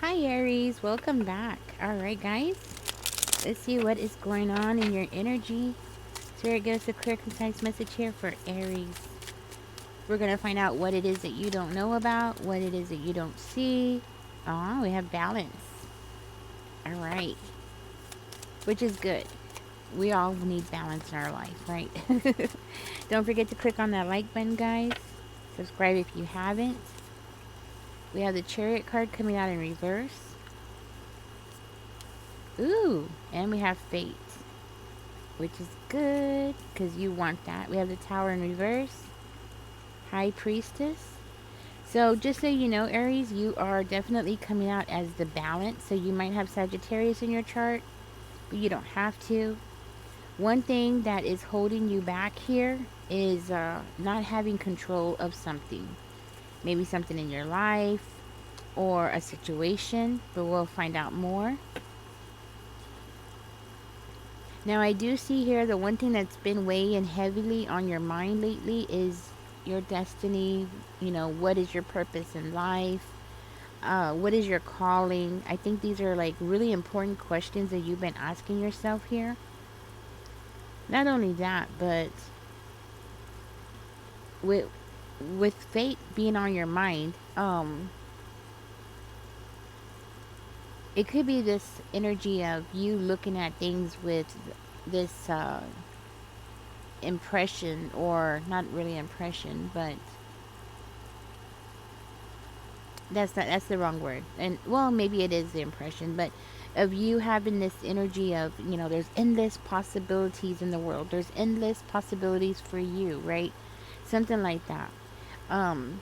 Hi Aries, welcome back. Alright guys, let's see what is going on in your energy. Spirit, give us a clear, concise message here for Aries. We're going to find out what it is that you don't know about, what it is that you don't see. Oh, we have balance. Alright, which is good. We all need balance in our life, right? Don't forget to click on that like button, guys. Subscribe if you haven't. We have the Chariot card coming out in reverse. Ooh, and we have Fate, which is good because you want that. We have the Tower in reverse, High Priestess. So just so you know, Aries, you are definitely coming out as the balance. So you might have Sagittarius in your chart, but you don't have to. One thing that is holding you back here is not having control of something. Maybe something in your life or a situation, but we'll find out more. Now, I do see here the one thing that's been weighing heavily on your mind lately is your destiny. You know, what is your purpose in life? What is your calling? I think these are like really important questions that you've been asking yourself here. Not only that, but with fate being on your mind, it could be this energy of you looking at things with this impression, or not really impression, but that's the wrong word. And well, maybe it is the impression, but of you having this energy of, you know, there's endless possibilities in the world. There's endless possibilities for you, right? Something like that. Um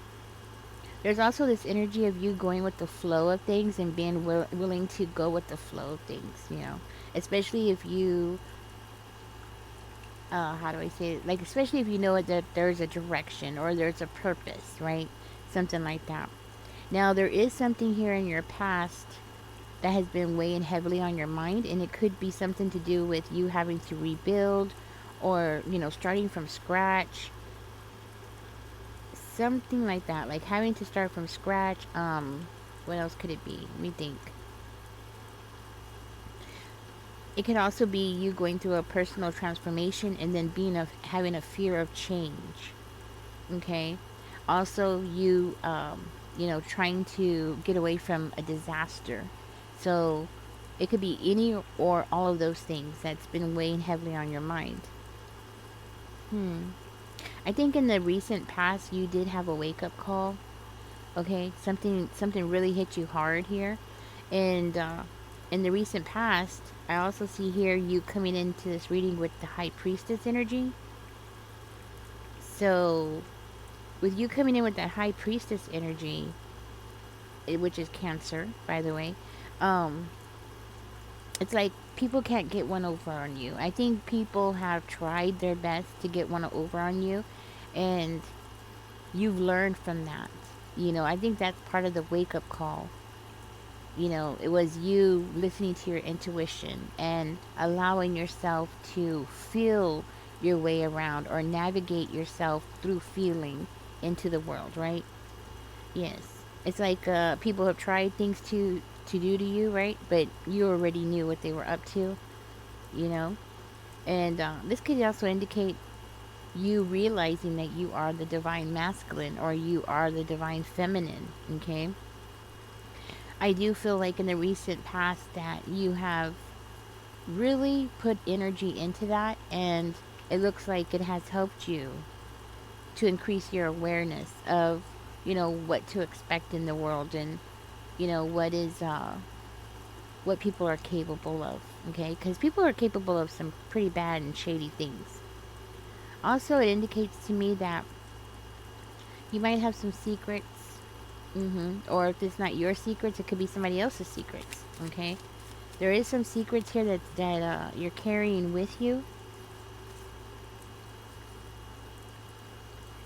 there's also this energy of you going with the flow of things and being willing to go with the flow of things, you know. Especially if you how do I say it? Like, especially if you know that there's a direction or there's a purpose, right? Something like that. Now, there is something here in your past that has been weighing heavily on your mind, and it could be something to do with you having to rebuild, or, you know, starting from scratch. Something like that, like having to start from scratch. What else could it be? Let me think. It could also be you going through a personal transformation and then having a fear of change. Okay. Also, you know, trying to get away from a disaster. So it could be any or all of those things that's been weighing heavily on your mind. I think in the recent past you did have a wake up call. Okay, something really hit you hard here, and in the recent past, I also see here you coming into this reading with the High Priestess energy. So with you coming in with that High Priestess energy, which is Cancer, by the way, um, it's like people can't get one over on you. I think people have tried their best to get one over on you, and you've learned from that. You know, I think that's part of the wake up call. You know, it was you listening to your intuition and allowing yourself to feel your way around or navigate yourself through feeling into the world, right? Yes. It's like people have tried things to do to you, right? But you already knew what they were up to, you know? And this could also indicate you realizing that you are the divine masculine or you are the divine feminine, okay? I do feel like in the recent past that you have really put energy into that, and it looks like it has helped you to increase your awareness of, you know, what to expect in the world, and you know what people are capable of, okay? Because people are capable of some pretty bad and shady things. Also, it indicates to me that you might have some secrets. Or if it's not your secrets, it could be somebody else's secrets, okay? There is some secrets here that you're carrying with you,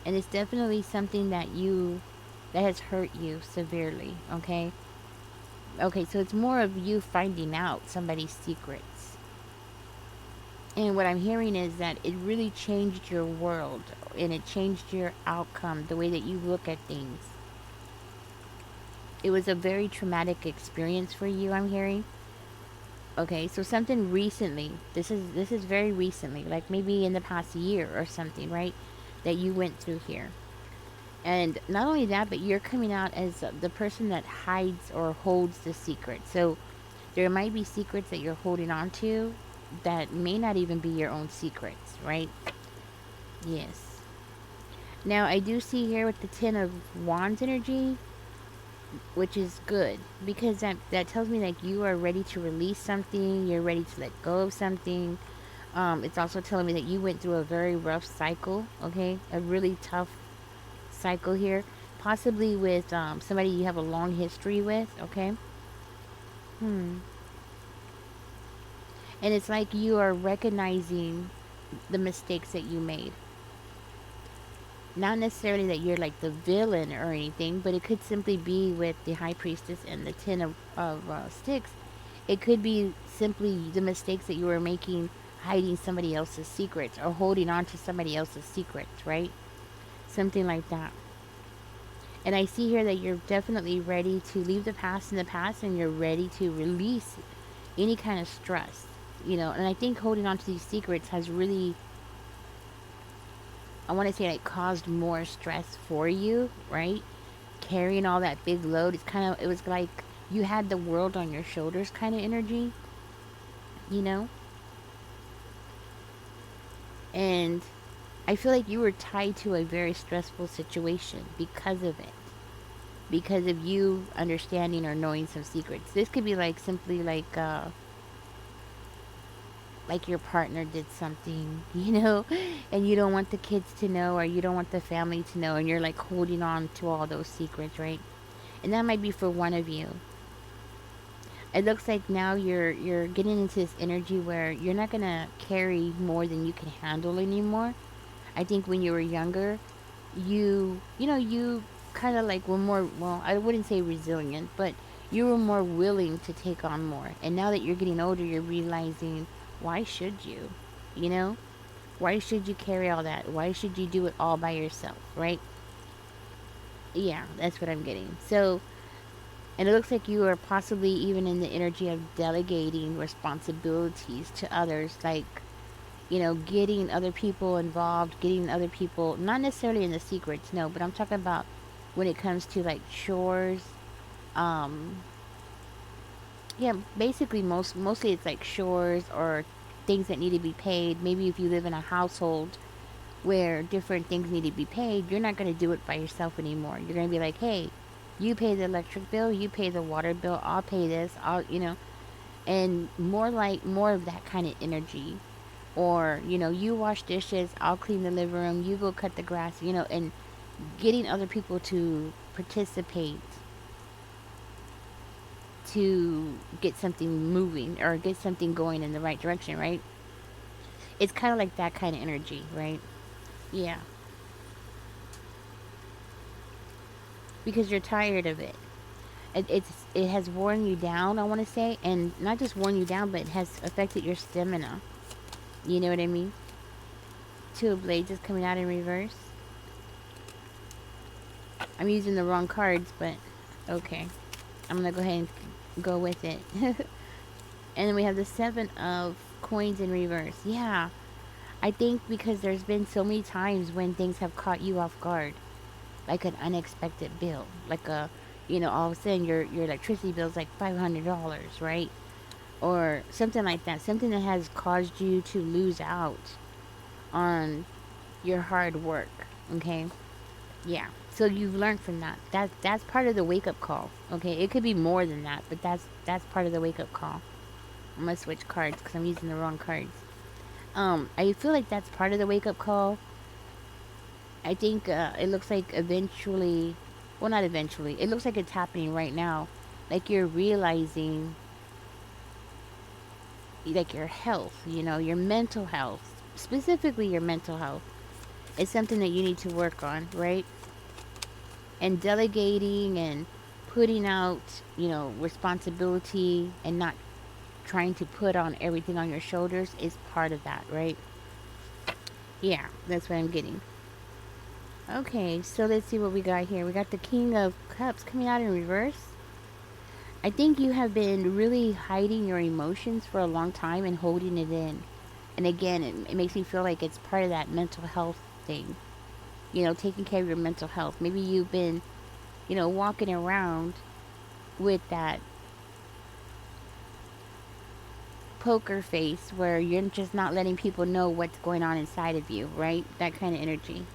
and it's definitely something that has hurt you severely, okay? Okay, so it's more of you finding out somebody's secrets. And what I'm hearing is that it really changed your world, and it changed your outcome, the way that you look at things. It was a very traumatic experience for you, I'm hearing. Okay, so something recently. This is very recently, like maybe in the past year or something, right? That you went through here. And not only that, but you're coming out as the person that hides or holds the secret. So there might be secrets that you're holding on to that may not even be your own secrets, right? Yes. Now, I do see here with the Ten of Wands energy, which is good because that tells me like you are ready to release something, you're ready to let go of something. It's also telling me that you went through a very rough cycle, okay? A really tough cycle here, possibly with somebody you have a long history with, okay? Hmm. And it's like you are recognizing the mistakes that you made. Not necessarily that you're like the villain or anything, but it could simply be with the High Priestess and the Ten of Sticks. It could be simply the mistakes that you were making, hiding somebody else's secrets or holding on to somebody else's secrets, right? Something like that. And I see here that you're definitely ready to leave the past in the past and you're ready to release any kind of stress, And I think holding on to these secrets has really, I want to say, like caused more stress for you, right? Carrying all that big load. It was like you had the world on your shoulders kind of energy, you know? And I feel like you were tied to a very stressful situation because of it. Because of you understanding or knowing some secrets. This could be like simply like your partner did something, and you don't want the kids to know or you don't want the family to know and you're like holding on to all those secrets, right? And that might be for one of you. It looks like now you're getting into this energy where you're not going to carry more than you can handle anymore. I think when you were younger, you kind of like were more, well, I wouldn't say resilient, but you were more willing to take on more. And now that you're getting older, you're realizing, why should you? You know? Why should you carry all that? Why should you do it all by yourself, right? Yeah, that's what I'm getting. So, and it looks like you are possibly even in the energy of delegating responsibilities to others, like, getting other people involved, getting other people, not necessarily in the secrets, no, but I'm talking about when it comes to like chores. Um, yeah, basically mostly it's like chores or things that need to be paid. Maybe if you live in a household where different things need to be paid, you're not going to do it by yourself anymore. You're going to be like, hey, you pay the electric bill, you pay the water bill, I'll pay this, and more of that kind of energy. Or, you wash dishes, I'll clean the living room, you go cut the grass, and getting other people to participate to get something moving or get something going in the right direction, right? It's kind of like that kind of energy, right? Yeah, because you're tired of it. It has worn you down, I want to say, and not just worn you down, but it has affected your stamina. You know what I mean? Two of Blades is coming out in reverse. I'm using the wrong cards, but okay. I'm gonna go ahead and go with it. And then we have the Seven of Coins in reverse. Yeah, I think because there's been so many times when things have caught you off guard, like an unexpected bill, like all of a sudden your electricity bill is like $500, right? Or something like that. Something that has caused you to lose out on your hard work. Okay, yeah. So you've learned from that. That's part of the wake up call. Okay, it could be more than that, but that's part of the wake up call. I'm gonna switch cards because I'm using the wrong cards. I feel like that's part of the wake up call. I think it looks like eventually, well, not eventually. It looks like it's happening right now. Like you're realizing, like your health, your mental health, specifically your mental health, is something that you need to work on, right? And delegating and putting out, responsibility and not trying to put on everything on your shoulders is part of that, right? Yeah, that's what I'm getting. Okay, so let's see what we got here. We got the King of Cups coming out in reverse. I think you have been really hiding your emotions for a long time and holding it in. And again, it makes me feel like it's part of that mental health thing. Taking care of your mental health. Maybe you've been, walking around with that poker face where you're just not letting people know what's going on inside of you, right? That kind of energy.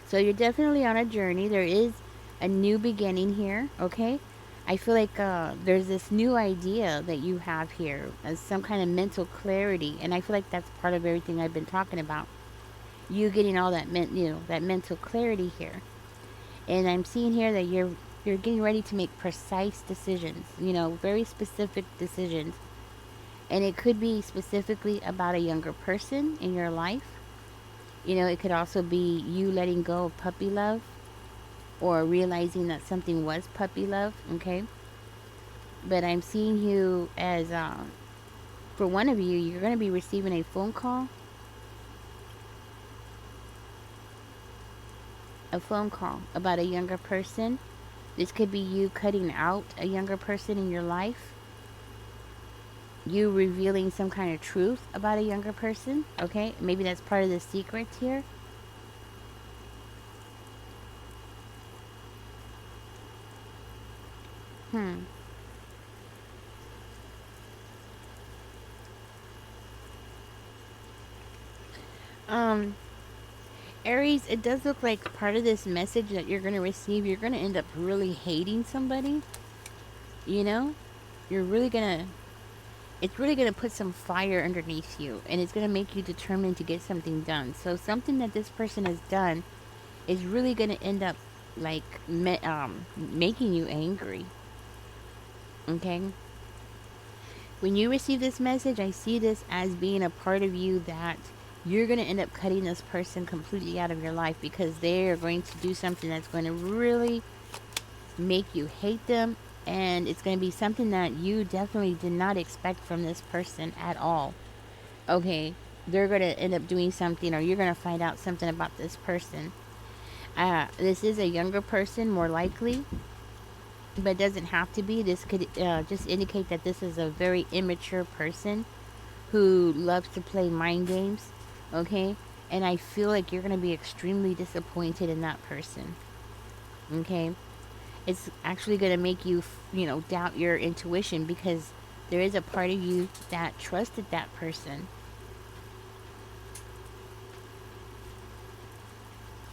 So you're definitely on a journey. There is a new beginning here, okay? I feel like there's this new idea that you have here as some kind of mental clarity, and I feel like that's part of everything I've been talking about. You getting all that that mental clarity here, and I'm seeing here that you're getting ready to make precise decisions, very specific decisions, and it could be specifically about a younger person in your life. It could also be you letting go of puppy love or realizing that something was puppy love, okay? But I'm seeing you as, for one of you, you're going to be receiving a phone call about a younger person. This could be you cutting out a younger person in your life, you revealing some kind of truth about a younger person, okay? Maybe that's part of the secret here. Hmm. Um, Aries, it does look like part of this message that you're going to receive, you're going to end up really hating somebody. You know? You're really going to, it's really going to put some fire underneath you, and it's going to make you determined to get something done. So something that this person has done is really going to end up like making you angry. Okay? When you receive this message, I see this as being a part of you that you're going to end up cutting this person completely out of your life because they are going to do something that's going to really make you hate them, and it's going to be something that you definitely did not expect from this person at all. Okay, they're going to end up doing something, or you're going to find out something about this person. This is a younger person, more likely, but it doesn't have to be. This could just indicate that this is a very immature person who loves to play mind games. Okay, and I feel like you're going to be extremely disappointed in that person. Okay, it's actually going to make you, doubt your intuition because there is a part of you that trusted that person.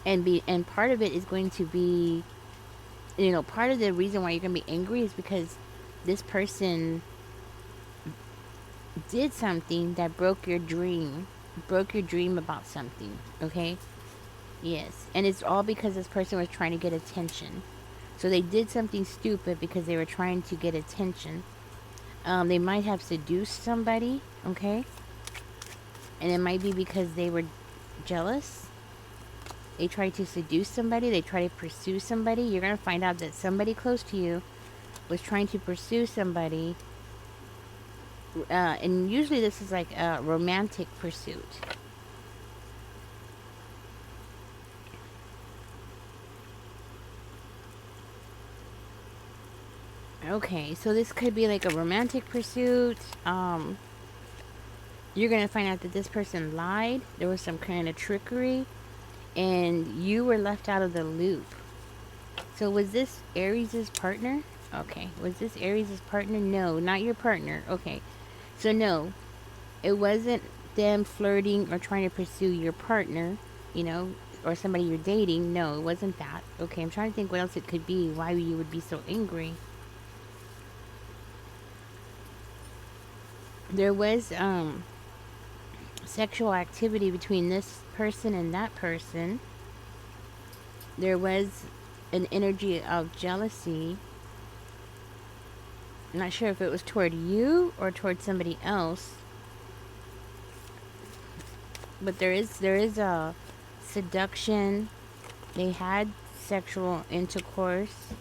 And part of it is going to be, part of the reason why you're going to be angry is because this person did something that broke your dream about something, okay? Yes. And it's all because this person was trying to get attention. So they did something stupid because they were trying to get attention. They might have seduced somebody, okay? And it might be because they were jealous. They tried to seduce somebody. They tried to pursue somebody. You're going to find out that somebody close to you was trying to pursue somebody. And usually this is like a romantic pursuit. Okay, so this could be like a romantic pursuit. You're going to find out that this person lied. There was some kind of trickery. And you were left out of the loop. So was this Aries' partner? Okay. Was this Aries' partner? No, not your partner. Okay. So no, it wasn't them flirting or trying to pursue your partner, or somebody you're dating. No, it wasn't that. Okay, I'm trying to think what else it could be. Why you would be so angry. There was sexual activity between this person and that person. There was an energy of jealousy. I'm not sure if it was toward you or toward somebody else, but there is a seduction. They had sexual intercourse,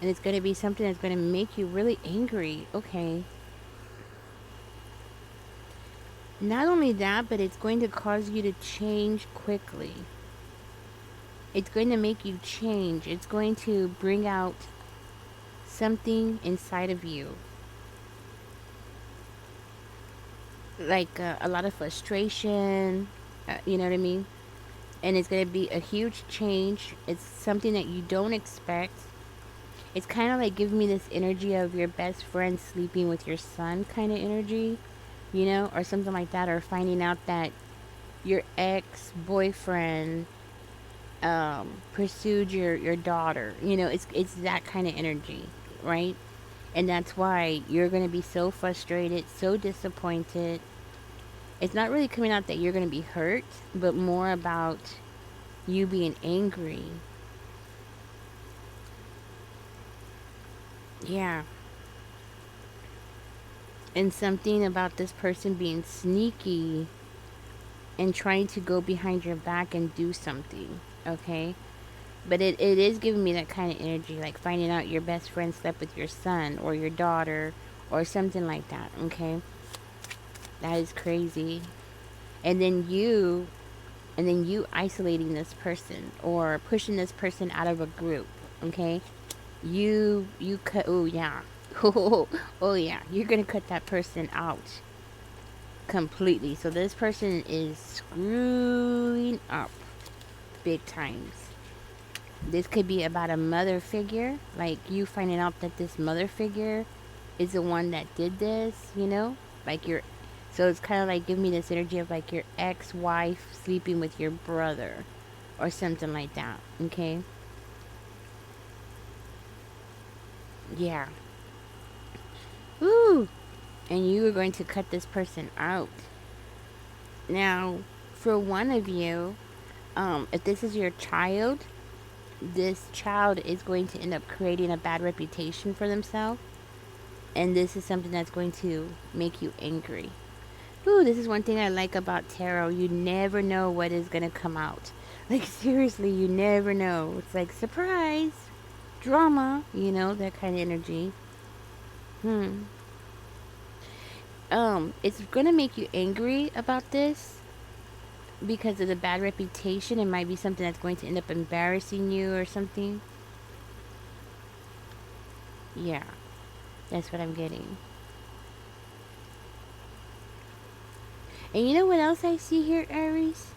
and it's going to be something that's going to make you really angry. Okay. Not only that, but it's going to cause you to change quickly. It's going to make you change. It's going to bring out something inside of you, like a lot of frustration. You know what I mean? And it's going to be a huge change. It's something that you don't expect. It's kind of like giving me this energy of your best friend sleeping with your son kind of energy, you know, or something like that, or finding out that your ex boyfriend pursued your daughter. You know, it's that kind of energy, right? And that's why you're going to be so frustrated, so disappointed. It's not really coming out that you're going to be hurt, but more about you being angry. Yeah. And something about this person being sneaky and trying to go behind your back and do something, okay? But it is giving me that kind of energy, like finding out your best friend slept with your son or your daughter or something like that, okay? That is crazy. And then you isolating this person or pushing this person out of a group, okay? You cut, oh yeah. Oh yeah, you're gonna cut that person out completely. So this person is screwing up big times. This could be about a mother figure, like you finding out that this mother figure is the one that did this, you know? Like your so it's kind of like giving me this energy of like your ex-wife sleeping with your brother or something like that, okay? Yeah. Woo! And you are going to cut this person out. Now, for one of you, if this is your child, this child is going to end up creating a bad reputation for themselves. And this is something that's going to make you angry. Ooh, this is one thing I like about tarot. You never know what is going to come out. Like, seriously, you never know. It's like, surprise, drama, you know, that kind of energy. Hmm. It's going to make you angry about this because of the bad reputation. It might be something that's going to end up embarrassing you or something. Yeah, that's what I'm getting. And you know what else I see here, Aries?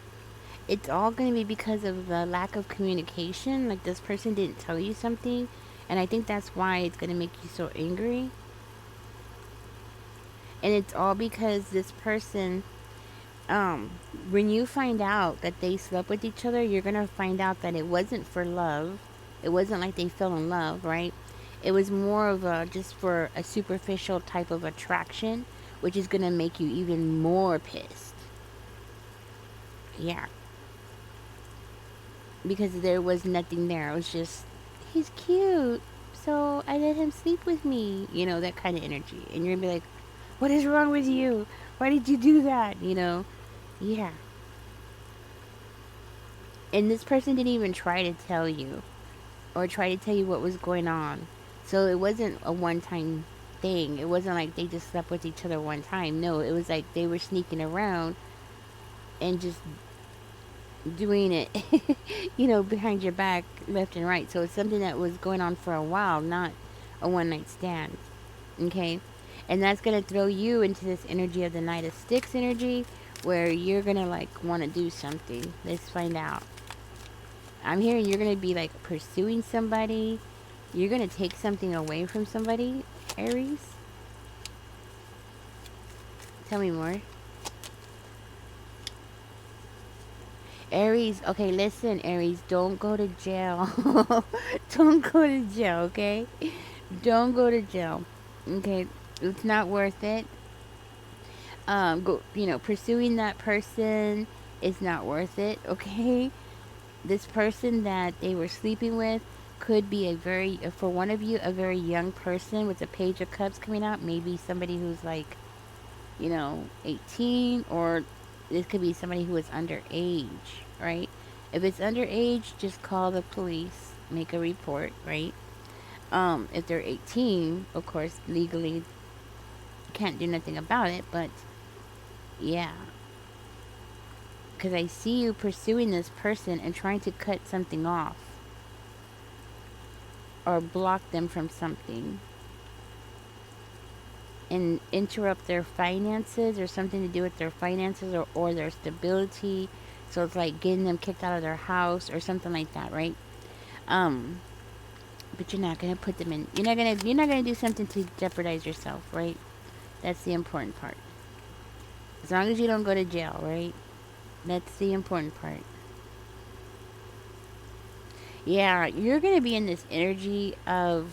It's all going to be because of the lack of communication. Like this person didn't tell you something, and I think that's why it's going to make you so angry. And it's all because this person, um, when you find out that they slept with each other, you're going to find out that it wasn't for love. It wasn't like they fell in love, right? It was more of a just for a superficial type of attraction, which is going to make you even more pissed. Yeah, because there was nothing there. It was just, he's cute, so I let him sleep with me. You know, that kind of energy. And you're gonna be like, what is wrong with you? Why did you do that? You know? Yeah. And this person didn't even try to tell you or try to tell you what was going on. So it wasn't a one time thing. It wasn't like they just slept with each other one time. No, it was like they were sneaking around and just doing it, you know, behind your back, left and right. So it's something that was going on for a while, not a one night stand. Okay? And that's going to throw you into this energy of the Knight of Sticks energy where you're going to like want to do something. Let's find out. I'm hearing you're going to be like pursuing somebody. You're going to take something away from somebody, Aries. Tell me more. Aries, okay, listen, Aries, don't go to jail. Don't go to jail, okay? Don't go to jail. Okay? It's not worth it. Go, you know, pursuing that person is not worth it, okay? This person that they were sleeping with could be a very, for one of you, a very young person with the Page of Cups coming out. Maybe somebody who's like, you know, 18, or this could be somebody who is underage, right? If it's underage, just call the police, make a report, right? If they're 18, of course, legally can't do nothing about it, but yeah. because I see you pursuing this person and trying to cut something off or block them from something and interrupt their finances or something to do with their finances or their stability. So it's like getting them kicked out of their house or something like that, right? Um, but you're not gonna put them in. You're not gonna do something to jeopardize yourself, right? That's the important part. As long as you don't go to jail, right? That's the important part. Yeah, you're gonna be in this energy of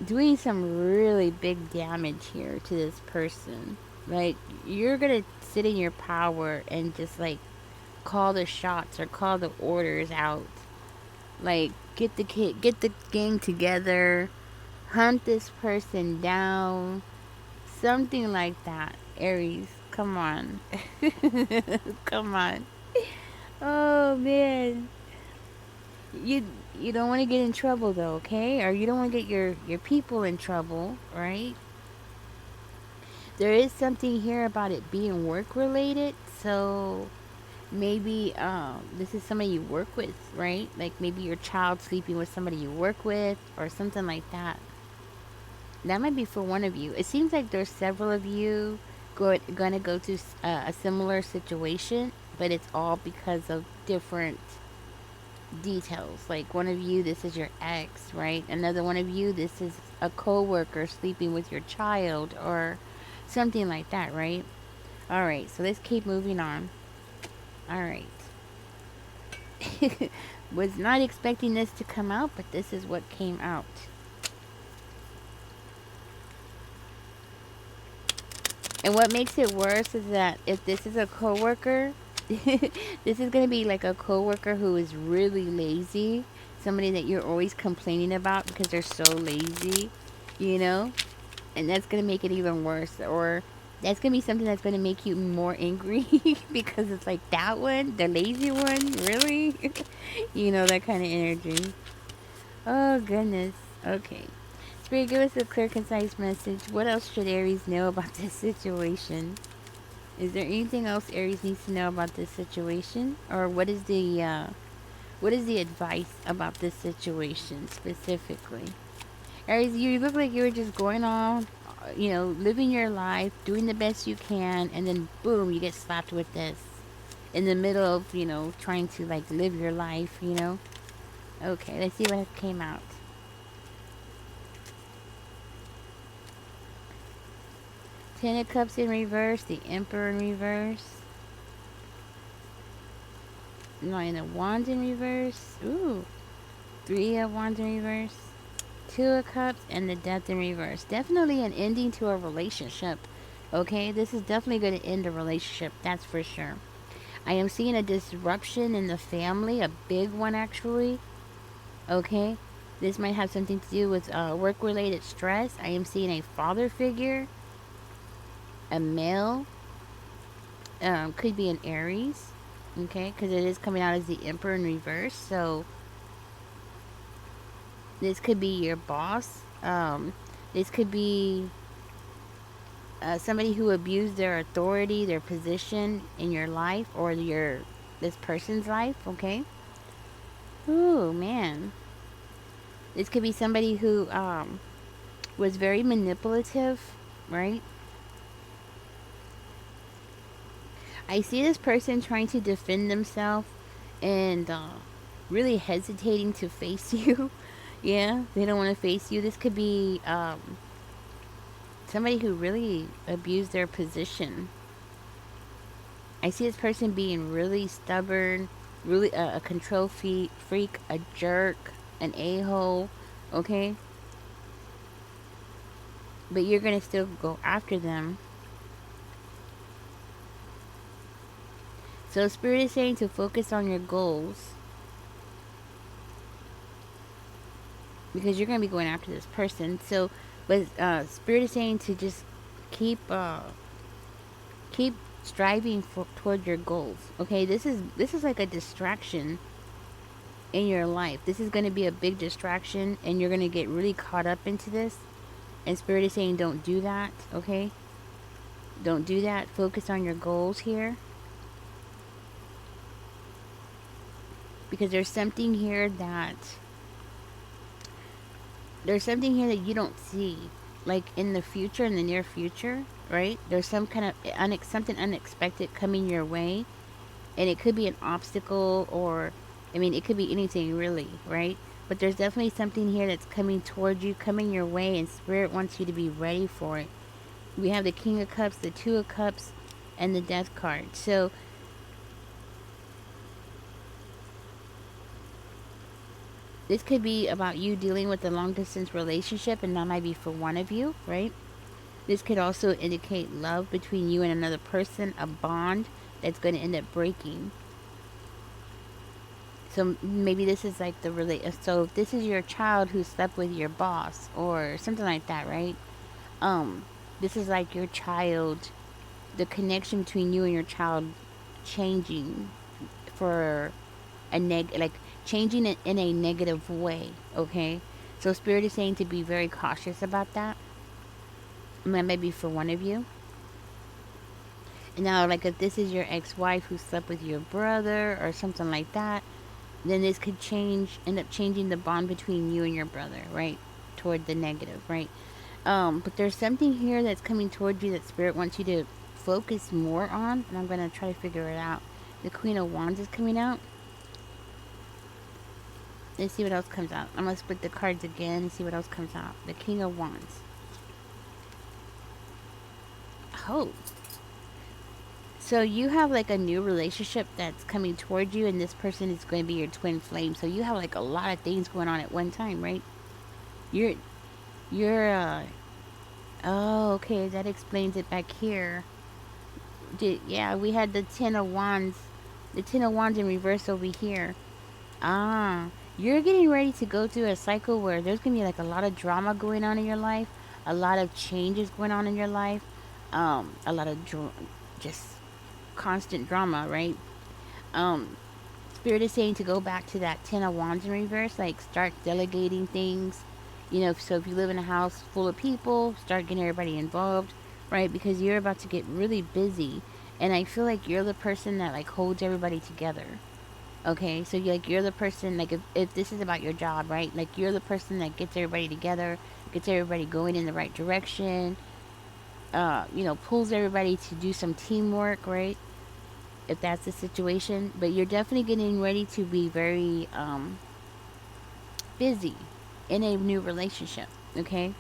doing some really big damage here to this person. Like, you're gonna sit in your power and just like call the shots or call the orders out. Like, get the gang together, hunt this person down, something like that. Aries, come on. Come on. Oh man. You you don't want to get in trouble though, okay? Or you don't want to get your people in trouble, right? There is something here about it being work related, so maybe this is somebody you work with, right? Like maybe your child sleeping with somebody you work with or something like that. That might be for one of you. It seems like there's several of you going to go to a similar situation, but it's all because of different details. Like one of you, this is your ex, right? Another one of you, this is a coworker sleeping with your child or something like that, right? All right, so let's keep moving on. All right. Was not expecting this to come out, but this is what came out. And what makes it worse is that if this is a coworker, this is going to be like a coworker who is really lazy, somebody that you're always complaining about because they're so lazy, you know? And that's going to make it even worse. Or that's going to be something that's going to make you more angry because it's like that one, the lazy one, really? You know, that kind of energy. Oh, goodness. Okay. Spirit, give us a clear, concise message. What else should Aries know about this situation? Is there anything else Aries needs to know about this situation? Or what is the advice about this situation specifically? Aries, you look like you were just going on, living your life, doing the best you can, and then boom, you get slapped with this in the middle of, trying to like live your life. Okay, let's see what came out. Ten of Cups in reverse, the Emperor in reverse, Nine of Wands in reverse, ooh, Three of Wands in reverse, Two of Cups, and the Death in reverse. Definitely an ending to a relationship. Okay, this is definitely going to end a relationship, that's for sure. I am seeing a disruption in the family, a big one actually. Okay, this might have something to do with work-related stress. I am seeing a father figure, a male, could be an Aries. Okay, because it is coming out as the Emperor in reverse. So this could be your boss. This could be somebody who abused their authority, their position in your life or this person's life. Okay. Ooh, man. This could be somebody who was very manipulative, right? I see this person trying to defend themselves and really hesitating to face you. Yeah, they don't want to face you. This could be somebody who really abused their position. I see this person being really stubborn, really a control freak, a jerk, an a-hole, okay? But you're going to still go after them. So Spirit is saying to focus on your goals. Because you're going to be going after this person. So, but Spirit is saying to just keep keep striving toward your goals. Okay, this is like a distraction in your life. This is going to be a big distraction, and you're going to get really caught up into this. And Spirit is saying, don't do that. Okay, Don't do that. Focus on your goals here. Because there's something here that you don't see, like in the future, in the near future, right? There's some kind of something unexpected coming your way, and it could be an obstacle, or I mean, it could be anything really, right? But there's definitely something here that's coming towards you, coming your way, and Spirit wants you to be ready for it. We have the King of Cups, the Two of Cups, and the Death card. So this could be about you dealing with a long distance relationship, and that might be for one of you, right? This could also indicate love between you and another person, a bond that's going to end up breaking. So maybe this is like so if this is your child who slept with your boss or something like that, right? Um this is like your child, the connection between you and your child changing for like changing it in a negative way, okay? So Spirit is saying to be very cautious about that. And that may be for one of you. And now, like, if this is your ex-wife who slept with your brother or something like that, then this could end up changing the bond between you and your brother, right? Toward the negative, right? But there's something here that's coming towards you that Spirit wants you to focus more on, and I'm gonna try to figure it out. The Queen of Wands is coming out. Let's see what else comes out. I'm gonna split the cards again and see what else comes out. The King of Wands. Oh. So you have like a new relationship that's coming towards you, and this person is going to be your twin flame. So you have like a lot of things going on at one time, right? You're you're oh, okay, that explains it back here. Yeah, we had the 10 of Wands. The 10 of Wands in reverse over here. Ah, you're getting ready to go through a cycle where there's going to be like a lot of drama going on in your life, a lot of changes going on in your life, a lot of just constant drama, right? Um, Spirit is saying to go back to that 10 of Wands in reverse, like start delegating things. You know, so if you live in a house full of people, start getting everybody involved, right? Because you're about to get really busy. And I feel like you're the person that like holds everybody together. Okay, so you're the person, like if this is about your job, right? Like you're the person that gets everybody together, gets everybody going in the right direction, pulls everybody to do some teamwork, right? If that's the situation. But you're definitely getting ready to be very busy in a new relationship, okay?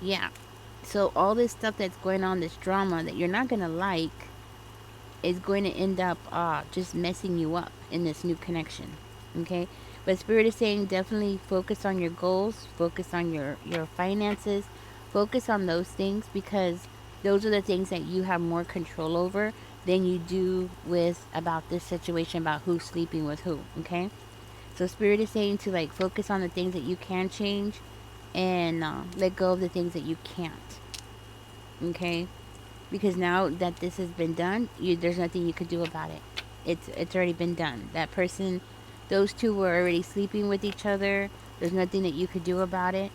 Yeah. So all this stuff that's going on, this drama that you're not going to like, is going to end up just messing you up in this new connection, okay? But Spirit is saying definitely focus on your goals, focus on your finances, focus on those things, because those are the things that you have more control over than you do with about this situation about who's sleeping with who, okay? So Spirit is saying to like focus on the things that you can change, and let go of the things that you can't, okay? Because now that this has been done, there's nothing you could do about it. It's already been done. That person, those two were already sleeping with each other. There's nothing that you could do about it,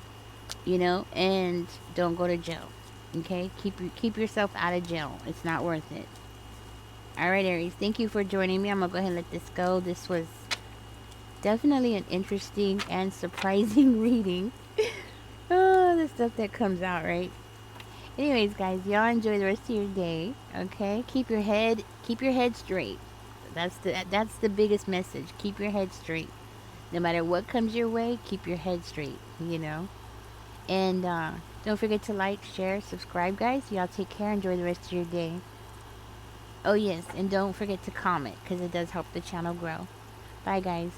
and don't go to jail. Okay? Keep yourself out of jail. It's not worth it. All right, Aries. Thank you for joining me. I'm gonna go ahead and let this go. This was definitely an interesting and surprising reading. Oh, the stuff that comes out, right? Anyways, guys, y'all enjoy the rest of your day. Okay, keep your head straight. That's the biggest message. Keep your head straight. No matter what comes your way, keep your head straight. And don't forget to like, share, subscribe, guys. Y'all take care. Enjoy the rest of your day. Oh yes, and don't forget to comment, because it does help the channel grow. Bye, guys.